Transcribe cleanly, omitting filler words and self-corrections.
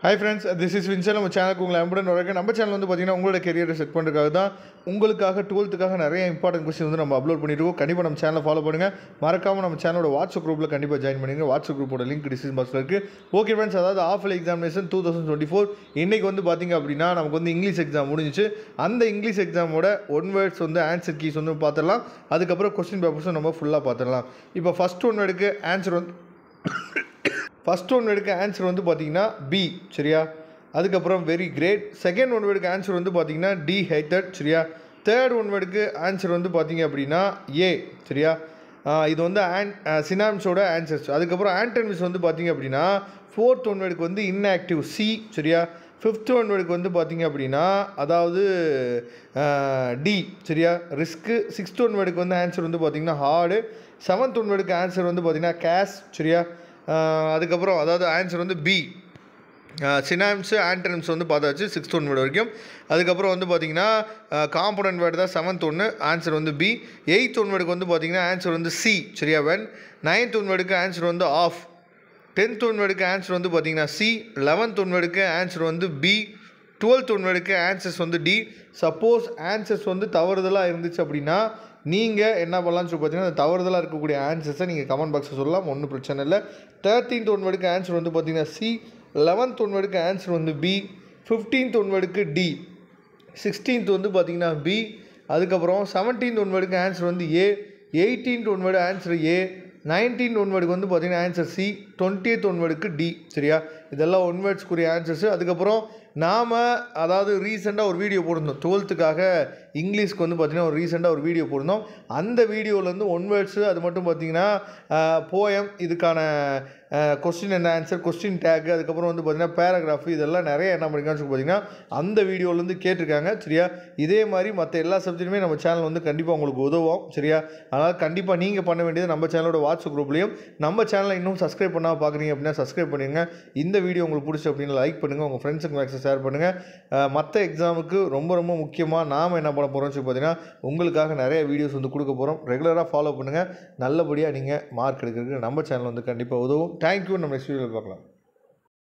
Hi friends, this is Vincent. நம்ம சேனலுக்கு உங்களை அன்புடன் வரவேற்கிறேன். நம்ம சேனல் வந்து பார்த்தீங்கன்னா உங்களோட கெரியரை செட் பண்ணுறதுக்காக தான் உங்களுக்காக 12th நிறைய இம்பார்ட்டன்ட் கொஸ்டின் வந்து நம்ம அப்லோட் பண்ணியிருக்கோம். கண்டிப்பாக நம்ம சேனலை ஃபாலோ பண்ணுங்கள். மறக்காமல் நம்ம சேனலோட வாட்ஸ்அப் குரூப்பில் கண்டிப்பாக ஜாயின் பண்ணிடுங்க. வாட்ஸ்அப் குரூப்போட லிங்க் டிஸ்கிரிப்ஷன் பாக்ஸில் இருக்குது. ஓகே ஃப்ரெண்ட்ஸ், அதாவது ஆஃபல் எக்ஸாமினேஷன் 2024 இன்றைக்கி வந்து பார்த்திங்க அப்படின்னா நமக்கு வந்து இங்கிலீஷ் எக்ஸாம் முடிஞ்சிச்சு. அந்த இங்கிலீஷ் எக்ஸாமோட ஒன் வேர்ட்ஸ் வந்து ஆன்சர் கீஸ் வந்து பார்த்துடலாம். அதுக்கப்புறம் கொஸ்டின் பேப்பர்ஸும் நம்ம ஃபுல்லாக பார்த்துடலாம். இப்போ ஃபஸ்ட் ஒன் வேர்டுக்கு ஆன்சர் வந்து பார்த்தீங்கன்னா பி, சரியா? அதுக்கப்புறம் வெரி கிரேட். செகண்ட் ஒன் வேர்டுக்கு ஆன்சர் வந்து பார்த்தீங்கன்னா டி ஹைட்டட், சரியா? தேர்ட் ஒன் வேர்டுக்கு ஆன்சர் வந்து பார்த்தீங்க அப்படின்னா ஏ, சரியா? இது வந்து சினாம்ஸோட ஆன்சர்ஸ். அதுக்கப்புறம் ஆண்டனிம்ஸ் வந்து பார்த்தீங்க அப்படின்னா ஃபோர்த் ஒன் வேர்டுக்கு வந்து இன்ஆக்டிவ் சி, சரியா? ஃபிஃப்த் ஒன் வேர்டுக்கு வந்து பார்த்தீங்க அப்படின்னா அதாவது டி, சரியா? ரிஸ்க்கு. சிக்ஸ்த் ஒன் வேர்டுக்கு வந்து ஆன்சர் வந்து பார்த்தீங்கன்னா ஹார்டு. செவன்த் ஒன் வேர்டுக்கு ஆன்சர் வந்து பார்த்தீங்கன்னா கேஷ், சரியா? அதுக்கப்புறம் அதாவது ஆன்சர் வந்து பி, சினாம்ஸு ஆண்டனிம்ஸ் வந்து பார்த்தாச்சு 6th ஒன் வேர்டு வரைக்கும். அதுக்கப்புறம் வந்து பார்த்திங்கன்னா காம்பனன்ட் வேர்டு தான் 7th ஒன்று, ஆன்சர் வந்து பி. 8th ஒன் வேர்டுக்கு வந்து பார்த்திங்கன்னா ஆன்சர் வந்து சி, சரியா? வென். 9th ஒன் வேர்டுக்கு ஆன்சர் வந்து ஆஃப். 10th ஒன் வேர்டுக்கு ஆன்சர் வந்து பார்த்திங்கன்னா சி. 11th ஒன் வேர்டுக்கு ஆன்சர் வந்து பி. 12th ஒன் வேர்டுக்கு ஆன்சர்ஸ் வந்து டி. சப்போஸ் ஆன்சர்ஸ் வந்து தவறுதலாக இருந்துச்சு அப்படின்னா நீங்கள் என்ன பண்ணலாம்னு சொல்லி பார்த்தீங்கன்னா அந்த தவறுதலாக இருக்கக்கூடிய ஆன்சர்ஸை நீங்கள் கமெண்ட் பாக்ஸில் சொல்லலாம், ஒன்றும் பிரச்சனை இல்லை. 13th ஒன் வேர்டுக்கு ஆன்சர் வந்து பார்த்திங்கன்னா சி. 11th ஒன் வேர்டுக்கு ஆன்சர் வந்து பி. 15th ஒன் வேர்டுக்கு டி. 16th வந்து பார்த்திங்கன்னா பி. அதுக்கப்புறம் 17th ஒன் வேர்டுக்கு ஆன்சர் வந்து A. 18th one word answer A. 19th one வேர்டுக்கு வந்து பார்த்திங்கன்னா ஆன்சர் சி. 20th ஒன் வேர்டுக்கு டி, சரியா? இதெல்லாம் ஒன் வேர்ட்ஸ்க்குரிய ஆன்சர்ஸு. அதுக்கப்புறம் நாம் அதாவது ரீசெண்டாக ஒரு வீடியோ போட்டிருந்தோம் 12th இங்கிலீஷ்க்கு வந்து பார்த்திங்கன்னா ரீசெண்டாக ஒரு வீடியோ போட்டிருந்தோம். அந்த வீடியோவிலேருந்து ஒன் வேர்ட்ஸு, அது மட்டும் பார்த்திங்கன்னா போயம், இதுக்கான கொஸ்டின் அண்ட் ஆன்சர், கொஸ்டின் டேக்கு, அதுக்கப்புறம் வந்து பார்த்திங்கன்னா பேராகிராஃபு, இதெல்லாம் நிறைய என்ன பண்ணியிருக்கான்னு சொல்லி பார்த்திங்கன்னா அந்த வீடியோவிலேருந்து கேட்டிருக்காங்க, சரியா? இதே மாதிரி மற்ற எல்லா சப்ஜெக்ட்டுமே நம்ம சேனல் வந்து கண்டிப்பாக உங்களுக்கு உதவும், சரியா? அதனால் கண்டிப்பாக நீங்கள் பண்ண வேண்டியது நம்ம சேனலோட வாட்ஸ்அப் குரூப்லேயும் நம்ம சேனலை இன்னும் சப்ஸ்கிரைப் பண்ணால் பார்க்குறீங்க அப்படின்னா சப்ஸ்கிரைப் பண்ணிடுங்க. இந்த வீடியோ உங்களுக்கு பிடிச்சி அப்படின்னா லைக் பண்ணுங்கள், உங்கள் ஃப்ரெண்ட்ஸுக்கு மேக்ஸை ஷேர் பண்ணுங்கள். மற்ற எக்ஸாமுக்கு ரொம்ப ரொம்ப முக்கியமாக நாம் என்ன பண்ண போகிறோம்னு சொல்லி பார்த்தீங்கன்னா உங்களுக்காக நிறைய வீடியோஸ் வந்து கொடுக்க போகிறோம். ரெகுலராக ஃபாலோ பண்ணுங்கள். நல்லபடியாக நீங்கள் மார்க் எடுக்கிறதுக்கு நம்ம சேனல் வந்து கண்டிப்பாக உதவும். தேங்க்யூ. நம்ம நெக்ஸ்ட் வீடியோவில் பார்க்கலாம்.